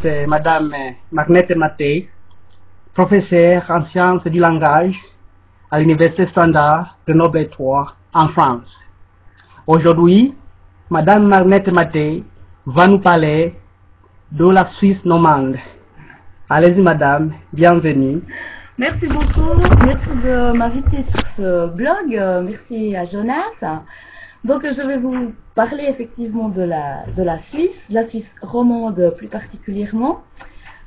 C'est Madame Magnette Mattei, professeure en sciences du langage à l'Université standard de Grenoble 3 en France. Aujourd'hui, Madame Magnette Mattei va nous parler de la Suisse normande. Allez-y Madame, bienvenue. Merci beaucoup, merci de m'inviter sur ce blog, merci à Jonas. Donc je vais vous parler effectivement de la Suisse romande plus particulièrement.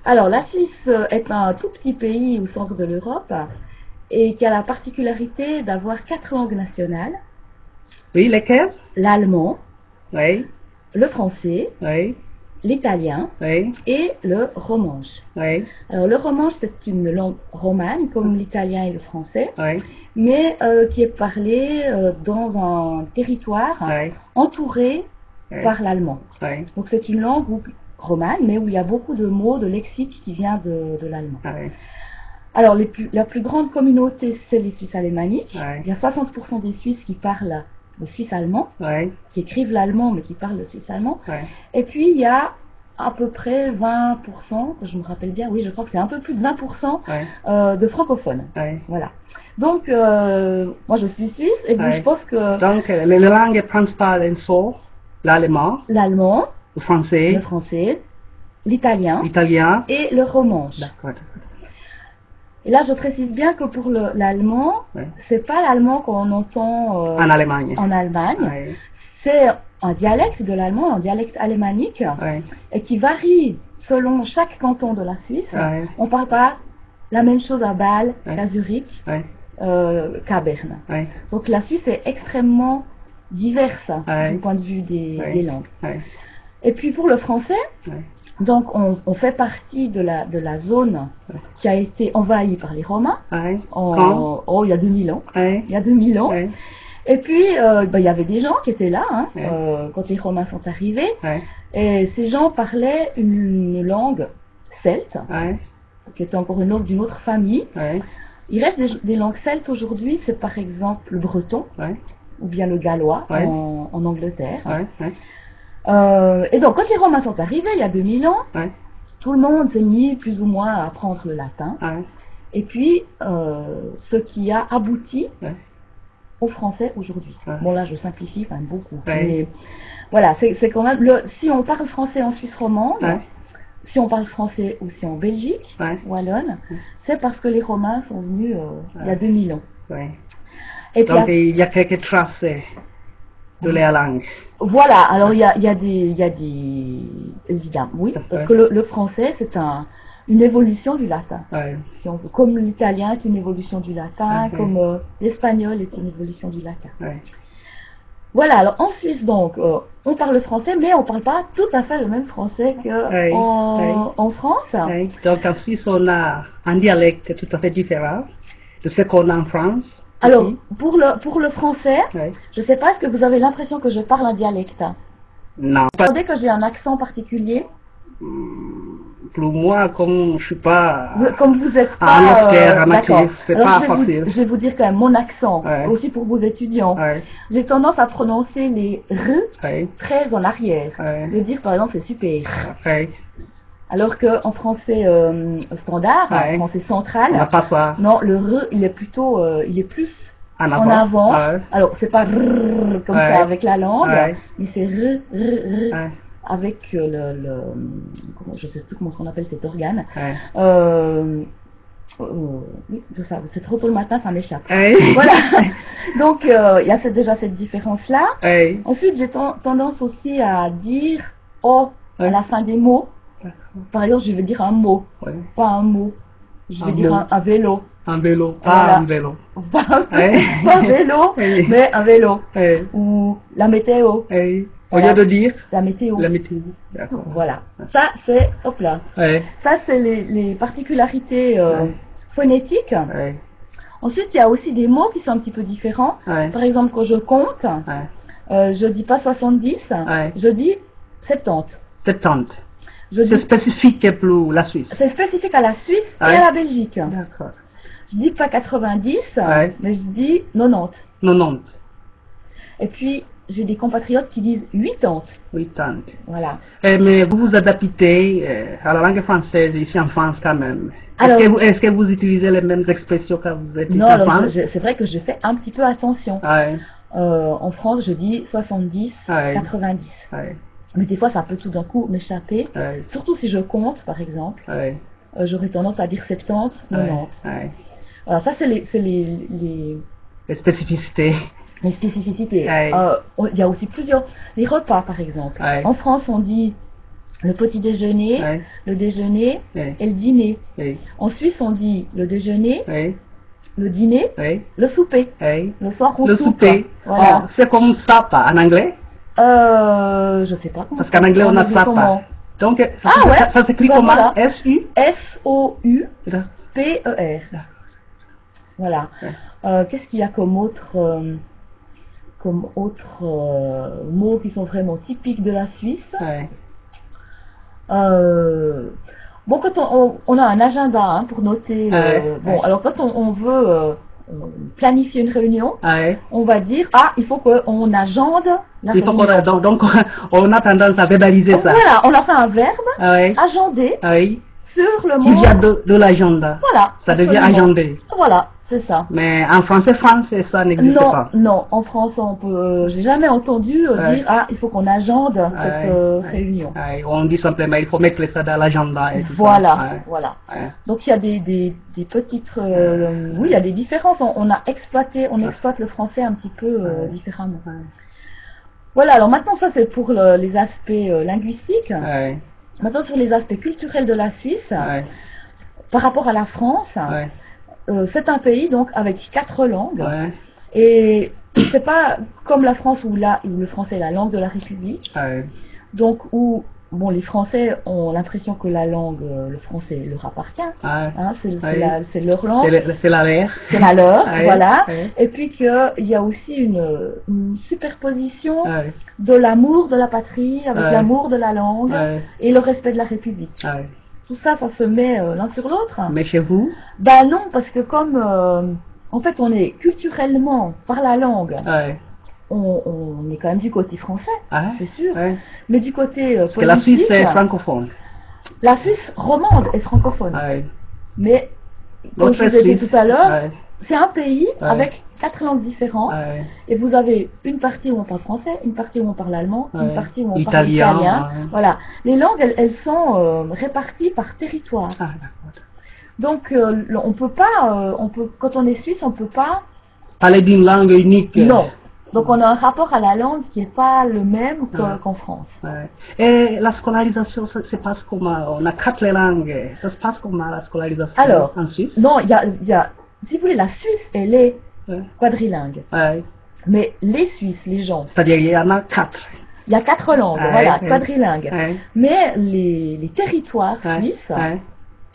Alors la Suisse est un tout petit pays au centre de l'Europe et qui a la particularité d'avoir 4 langues nationales. Oui, lesquelles? L'allemand, oui, le français, oui, l'italien, oui, et le romanche. oui, Alors le romanche c'est une langue romane comme l'italien et le français, oui, mais qui est parlée dans un territoire oui, entouré oui, par l'allemand. oui, Donc c'est une langue romane, mais où il y a beaucoup de mots, de lexique qui vient de l'allemand. oui, Alors la plus grande communauté, c'est les Suisses alémaniques. oui. Il y a 60% des Suisses qui parlent le suisse allemand, oui, qui écrivent l'allemand, mais qui parlent le suisse allemand. oui. Et puis il y a à peu près 20%, je me rappelle bien, oui, je crois que c'est un peu plus de 20% Oui. de francophones. Oui. Voilà. Donc, moi je suis suisse, et puis Oui. je pense que Donc, les langues principales sont l'allemand, l'allemand, le français, le français, l'italien l'italien. et le romanche. D'accord. Et là, je précise bien que pour l'allemand, Oui. c'est pas l'allemand qu'on entend En Allemagne. en Allemagne. Oui. C'est un dialecte de l'allemand, un dialecte alémanique, Oui. et qui varie selon chaque canton de la Suisse. Oui. On ne parle pas la même chose à Bâle, Oui. qu'à Zurich, Oui. qu'à Berne. Oui. Donc la Suisse est extrêmement diverse Oui. du point de vue des langues. Oui. Et puis pour le français, Oui. donc on fait partie de la zone Oui. qui a été envahie par les Romains Oui. il y a 2000 ans. Oui. Il y a 2000 ans. Oui. Et puis, il y avait des gens qui étaient là Oui. quand les Romains sont arrivés. Oui. Et ces gens parlaient une langue celte, Oui. qui était encore une langue d'une autre famille. Oui. Il reste des langues celtes aujourd'hui, c'est par exemple le breton, Oui. ou bien le gallois Oui. en Angleterre. Oui. Oui. Et donc, quand les Romains sont arrivés, il y a 2000 ans, Oui. tout le monde s'est mis plus ou moins à apprendre le latin. Oui. Et puis, ce qui a abouti Oui. au français aujourd'hui. Ouais. Bon là je simplifie quand même beaucoup. Ouais. Mais voilà, c'est quand même si on parle français en Suisse romande, Ouais. si on parle français aussi en Belgique, Ouais. wallonne, Ouais. c'est parce que les Romains sont venus il y a Ouais. 2000 ans. Oui. Et puis Donc, il y a quelques traces de la langue. voilà, alors il y a des évidemment, oui, parce Ouais. que le français c'est une évolution du latin. Oui. Si on veut. Comme l'italien est une évolution du latin, Ok. comme l'espagnol est une évolution du latin. Oui. Voilà, alors en Suisse donc, on parle le français, mais on ne parle pas tout à fait le même français Oui, qu'en France. Oui. Donc en Suisse, on a un dialecte tout à fait différent de ce qu'on a en France. Alors, ici. pour le français, Oui. je ne sais pas, est-ce que vous avez l'impression que je parle un dialecte? Non, Vous entendez que j'ai un accent particulier? pour moi, comme je suis pas Comme vous êtes un pas... acteur, un d'accord. actrice, c'est Alors, pas je facile. vais vous dire quand même mon accent, Ouais. aussi pour vos étudiants. Oui. J'ai tendance à prononcer les R Oui. très en arrière. Ouais. Je veux dire par exemple c'est super. Oui. Alors qu'en français standard, Ouais. en français central, On n'a pas ça non, le R, il est plutôt, il est plus en en avant. Ouais. Alors, c'est pas rrr comme Ouais. ça avec la langue, Ouais. mais c'est r, r, r, Ouais. avec je sais plus comment on appelle cet organe. Ouais. Oui, c'est trop tôt le matin, ça m'échappe. Oui. Voilà. Donc, il y a déjà cette différence-là. Oui. Ensuite, j'ai tendance aussi à dire « o » à Ouais. la fin des mots. D'accord. Par exemple, je vais dire un mot, Oui. pas un mot. Je vais Un dire mot. un vélo. Un vélo, pas Voilà. un vélo. Pas Ouais. un vélo, Oui. mais un vélo. Oui. Ou la météo. Oui. Au Voilà. lieu de dire La météo. la météo. D'accord. Voilà. Ça, c'est, hop là. Oui. Ça, c'est les particularités Ouais. phonétiques. Oui. Ensuite, il y a aussi des mots qui sont un petit peu différents. Ouais. Par exemple, quand je compte, Ouais. je dis pas 70, Ouais. je dis 70. 70. Je C'est dis, spécifique pour la Suisse. c'est spécifique à la Suisse et Ouais. à la Belgique. D'accord. Je dis pas 90, Ouais. mais je dis 90. 90. Et puis, j'ai des compatriotes qui disent 80. 80. Voilà. Mais vous vous adaptez à la langue française ici en France quand même. Alors, Est-ce que vous utilisez les mêmes expressions quand vous êtes ici non, en alors France? c'est vrai que je fais un petit peu attention. Ouais, En France, je dis 70, Ouais. 90. ouais, Mais des fois, ça peut tout d'un coup m'échapper. ouais, Surtout si je compte, par exemple. ouais, J'aurais tendance à dire 70, 90. ouais. Alors ça, c'est les Les spécificités. spécificités. Ouais. Il y a aussi plusieurs... Les repas, par exemple. Ouais. En France, on dit le petit déjeuner, Ouais, le déjeuner ouais, et le dîner. ouais, En Suisse, on dit le déjeuner, ouais, le dîner, ouais, le souper. ouais. Le soir, on Le soupe. souper. Voilà. Oh, c'est comme sapa en anglais. Je sais pas comment. Parce qu'en anglais, on a dit sapa. comment. Donc, Ah ouais. ça s'écrit Ben comment? voilà. S-U? S-O-U-P-E-R. Voilà. Ouais. Qu'est-ce qu'il y a comme autres mots qui sont vraiment typiques de la Suisse? Ouais. Bon, quand on a un agenda hein, pour noter. Bon, alors quand on veut planifier une réunion, Ouais. on va dire il faut qu'on agende la Il faut réunion. donc, on a tendance à verbaliser ça. Voilà, on a fait un verbe, Ouais. agender, Oui. sur le Qui mot. vient de l'agenda. Voilà. Ça devient absolument. agendé. Voilà, c'est ça. Mais en français, ça n'existe Non, pas. non, en France, on peut. J'ai jamais entendu Ouais. dire il faut qu'on agende cette Ouais. réunion. Ouais. On dit simplement il faut mettre ça dans l'agenda et tout Voilà, ça. Ouais. voilà. Ouais. Donc il y a des petites, oui, il y a des différences. On exploite le français un petit peu différemment. Ouais. Voilà. Alors maintenant, ça c'est pour les aspects linguistiques. Ouais. Maintenant sur les aspects culturels de la Suisse, Ouais. par rapport à la France, Ouais. c'est un pays donc avec 4 langues. Ouais. Et c'est pas comme la France où le français est la langue de la République, Ouais. donc où bon, les Français ont l'impression que la langue, le français leur appartient, Ouais. hein, c'est Ouais. c'est leur langue, C'est la mer. c'est la leur, Ouais. voilà. Ouais. Et puis qu'il y a aussi une superposition Ouais. de l'amour de la patrie avec Ouais. l'amour de la langue Ouais. et le respect de la République. Ouais. Tout ça, ça se met l'un sur l'autre. Mais chez vous? Ben non, parce que comme en fait on est culturellement par la langue, Ouais. on est quand même du côté français, Ouais. c'est sûr, Ouais. mais du côté Parce que la Suisse politique, est francophone. la Suisse romande est francophone. Ouais. Mais comme Notre je vous ai dit Suisse. tout à l'heure, Ouais. c'est un pays Ouais. avec 4 langues différentes, Ouais. et vous avez une partie où on parle français, une partie où on parle allemand, une Ouais. partie où on Italien, parle italien. ouais. Voilà. Les langues, elles sont réparties par territoire. Ah, d'accord. Donc on peut pas, quand on est suisse, on peut pas. Parler d'une langue unique. Non. Donc on a un rapport à la langue qui n'est pas le même Ouais. qu'en France. Ouais. Et la scolarisation, ça se passe comment? On a 4 langues. Ça se passe comment la scolarisation Alors, en Suisse? non, il y a, si vous voulez, la Suisse, elle est Ouais. quadrilingue. Ouais. Mais les Suisses, les gens, C'est-à-dire il y en a 4. il y a 4 langues, Ouais, voilà, ouais. quadrilingue. Ouais. Mais les territoires Ouais. suisses, Ouais.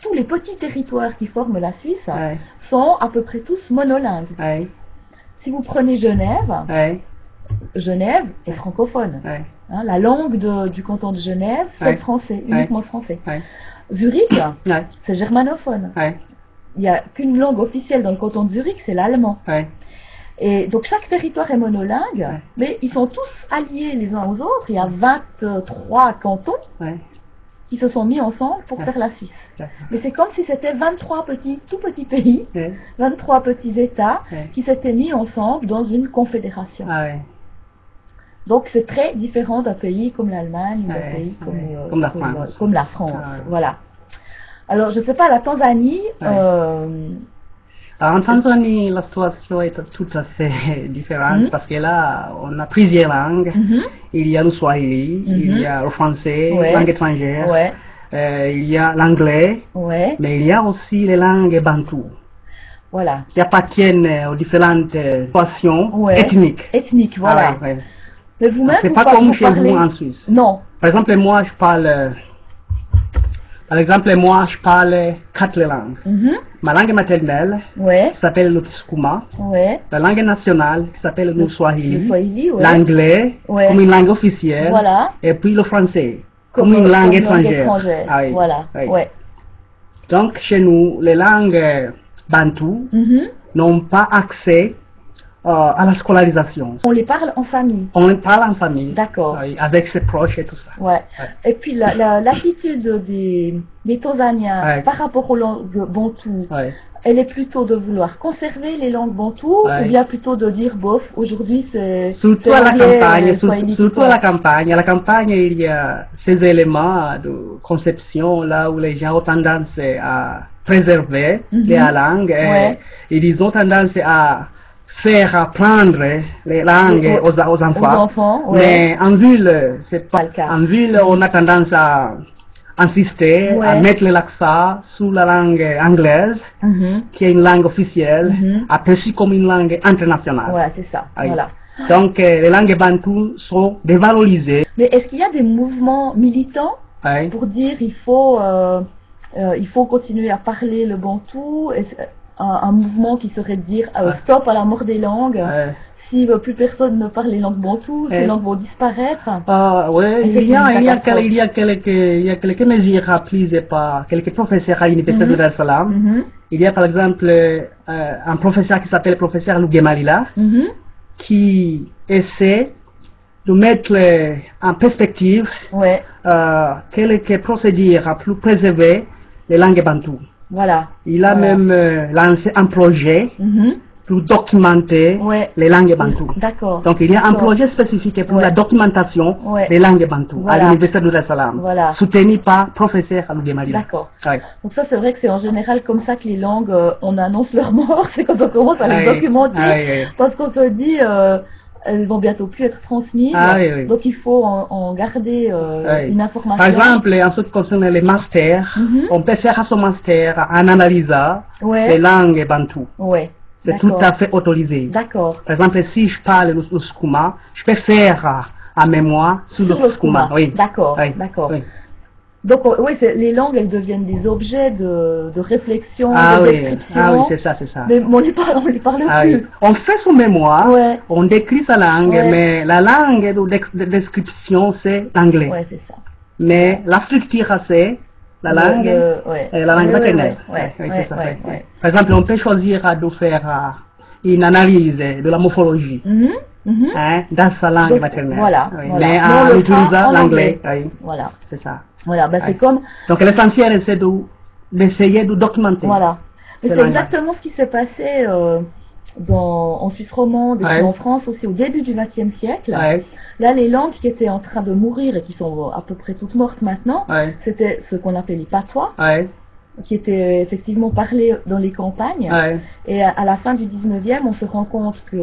tous les petits territoires qui forment la Suisse, Ouais. sont à peu près tous monolingues. Ouais. Si vous prenez Genève, Ouais. Genève est francophone. Ouais. Hein, la langue du canton de Genève, c'est Ouais. le français, uniquement le français. Ouais. Zurich, Ouais. c'est germanophone. Ouais. Il n'y a qu'une langue officielle dans le canton de Zurich, c'est l'allemand. Ouais. Et donc chaque territoire est monolingue, Ouais. mais ils sont tous alliés les uns aux autres. Il y a 23 cantons Ouais. qui se sont mis ensemble pour Ouais. faire la Suisse. D'accord. Mais c'est comme si c'était 23 tout petits pays, Ouais. 23 petits États Ouais. qui s'étaient mis ensemble dans une confédération. Ah ouais. Donc c'est très différent d'un pays comme l'Allemagne, d'un Ouais, pays ouais. Comme la France. comme la France. Ah ouais. Voilà. Alors je ne sais pas, la Tanzanie, En Tanzanie, la situation est tout à fait différente Mhm. parce que là, on a plusieurs langues. mhm, Il y a le swahili, il Mhm. y a le français, Ouais. langue étrangère, ouais, il y a l'anglais, ouais, mais il y a aussi les langues bantoues voilà. qui appartiennent aux différentes situations Ouais. ethniques. Ethnique, voilà. Ah ouais, ouais. Mais vous-même, C'est vous pas par- comme vous chez parlez... vous en Suisse. Non. Par exemple, moi, je parle 4 langues. Mhm, Ma langue maternelle ouais, s'appelle le Kisukuma. ouais. La langue nationale qui s'appelle le Le Swahili. Swahili, ouais. L'anglais Ouais. comme une langue officielle. Voilà. Et puis le français comme une langue étrangère. Ah oui, Voilà, oui. ouais. Donc chez nous, les langues bantoues Mhm, n'ont pas accès à la scolarisation. On les parle en famille. On parle en famille, D'accord. avec ses proches et tout ça. Ouais. Et puis l'attitude des Tanzaniens Ouais. par rapport aux langues bantoues, Ouais. elle est plutôt de vouloir conserver les langues bantoues Ouais. ou bien plutôt de dire bof, aujourd'hui c'est Surtout à la l'anglais, campagne, Swahili, surtout à la campagne. À la campagne, il y a ces éléments de conception là où les gens ont tendance à préserver la langue Ouais. et ils ont tendance à faire apprendre les langues aux enfants. Ouais. Mais en ville, c'est Pas le cas. En ville, on a tendance à insister, Ouais. à mettre l'accent sur la langue anglaise, Mhm. qui est une langue officielle, Mhm. aperçue comme une langue internationale. Voilà, c'est ça. Oui. Voilà. Donc, les langues bantoues sont dévalorisées. Mais est-ce qu'il y a des mouvements militants Oui. pour dire il faut continuer à parler le bantou, un mouvement qui serait de dire stop à la mort des langues, si plus personne ne parle les langues bantoues, ces langues vont disparaître. Oui, il y a quelques mesures prises par quelques professeurs à l'Université de Dar es Salaam. Mhm. Il y a par exemple un professeur qui s'appelle le professeur Lugemalila, Mhm. qui essaie de mettre en perspective Ouais, quelques procédures pour préserver les langues bantoues. voilà. Il a Voilà. même lancé un projet Mhm. pour documenter Ouais. les langues bantoues. D'accord. Donc il y a un D'accord. projet spécifique pour Ouais. la documentation Ouais. des langues bantoues Voilà. à l'Université de Dar es Salaam, Voilà. soutenu par professeur Lugemalila. D'accord. Ouais. Donc ça, c'est vrai que c'est en général comme ça que les langues, on annonce leur mort, c'est quand on commence à les Ouais. documenter, Ouais. parce qu'on se dit, elles vont bientôt plus être transmises, Oui. donc il faut en garder Ouais. une information. Par exemple, en ce qui concerne les masters, Mhm. on peut faire à son master en analysant les Ouais, langues bantoues. ouais, C'est tout à fait autorisé. d'accord. Par exemple, si je parle le skouma, je peux faire en mémoire sur le skouma. Oui. D'accord, Oui. d'accord. Oui. Donc oui, les langues, elles deviennent des objets de réflexion, Ah de oui, description, c'est ça, c'est ça. mais on les parle Ah plus. oui. On fait son mémoire, Ouais. on décrit sa langue, Ouais. mais la langue de description, c'est l'anglais. Ouais, c'est ça. Mais la structure, c'est la langue, ouais. la langue Ouais, maternelle. ouais, Oui, ouais, c'est ça. ouais, oui. ouais. Par exemple, on peut choisir de faire une analyse de la morphologie Mhm, mhm. dans sa langue Donc, maternelle. voilà, Oui. voilà. Mais Mais on en le utilisant fera en l'anglais. anglais. Oui, Voilà, c'est ça. voilà. Ben, c'est Ouais. comme, Donc l'essentiel, c'est d'essayer de documenter. voilà. Mais C'est c'est la exactement ce qui s'est passé en Suisse romande et puis Ouais. en France aussi au début du XXe siècle. Ouais, Là, les langues qui étaient en train de mourir et qui sont à peu près toutes mortes maintenant, ouais, c'était ce qu'on appelle les patois, ouais, qui étaient effectivement parlés dans les campagnes. ouais, Et à la fin du 19e, on se rend compte que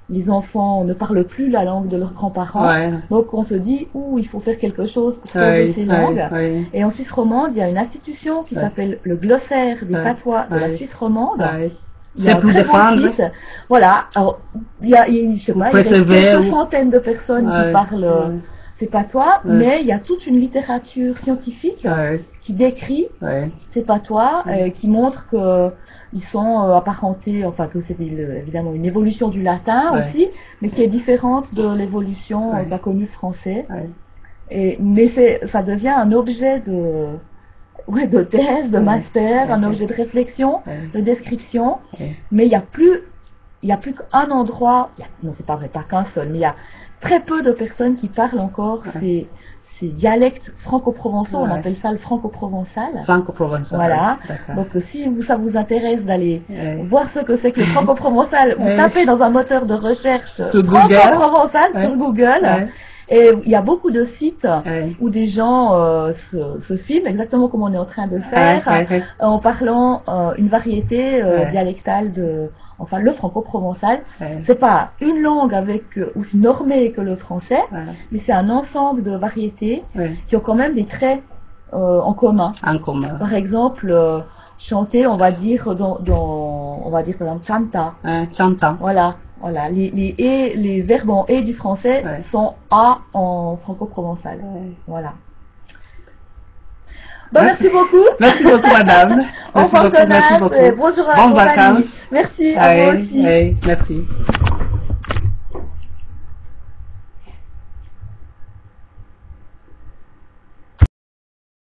les enfants ne parlent plus la langue de leurs grands-parents. ouais, Donc on se dit, il faut faire quelque chose pour sauver ouais, ces ouais, langues. ouais, Et en Suisse romande, il y a une institution qui Ouais. s'appelle le glossaire des Ouais. patois de la Ouais. Suisse romande. ouais. Il y a C'est un pour très beau défendre. site. Voilà. Alors, il y a, je sais Pour pas, il y a préserver quelques ou- centaines de personnes Ouais. qui parlent Ouais. ces patois, Ouais. mais il y a toute une littérature scientifique Ouais, qui décrit ouais, ces patois, qui montrent que ils sont apparentés, enfin que c'est évidemment une évolution du latin Ouais. aussi, mais qui est différente de l'évolution Ouais. de la connue français. ouais. Mais ça devient un objet de thèse, de Ouais. master, un Ouais. objet de réflexion, Ouais. de description, Ouais. mais il y a plus qu'un endroit, non c'est pas vrai, pas qu'un seul, mais il y a très peu de personnes qui parlent encore Ouais. ces dialectes franco-provençaux, on Ouais. appelle ça le franco-provençal. Franco-provençal. Voilà. D'accord. Donc si ça vous intéresse d'aller Ouais. voir ce que c'est que le franco-provençal, vous Ouais. tapez dans un moteur de recherche Sur Google. franco-provençal sur Ouais. Google, Ouais. et il y a beaucoup de sites Ouais. où des gens se filment, exactement comme on est en train de faire, Ouais, ouais. en parlant une variété Ouais. dialectale enfin le franco-provençal. Ouais. C'est pas une langue avec aussi normée que le français, Ouais. mais c'est un ensemble de variétés Ouais. qui ont quand même des traits en commun. En commun. Par exemple, chanter, on va dire on va dire par exemple chanta. Chantant. Voilà. Les verbes en et du français Ouais. sont a en franco-provençal. Ouais. Voilà. Bon, merci beaucoup. Merci beaucoup, madame. Au Merci beaucoup, merci revoir, beaucoup. bonjour à la Bonnes compagnie. vacances. Merci à vous aussi. Merci.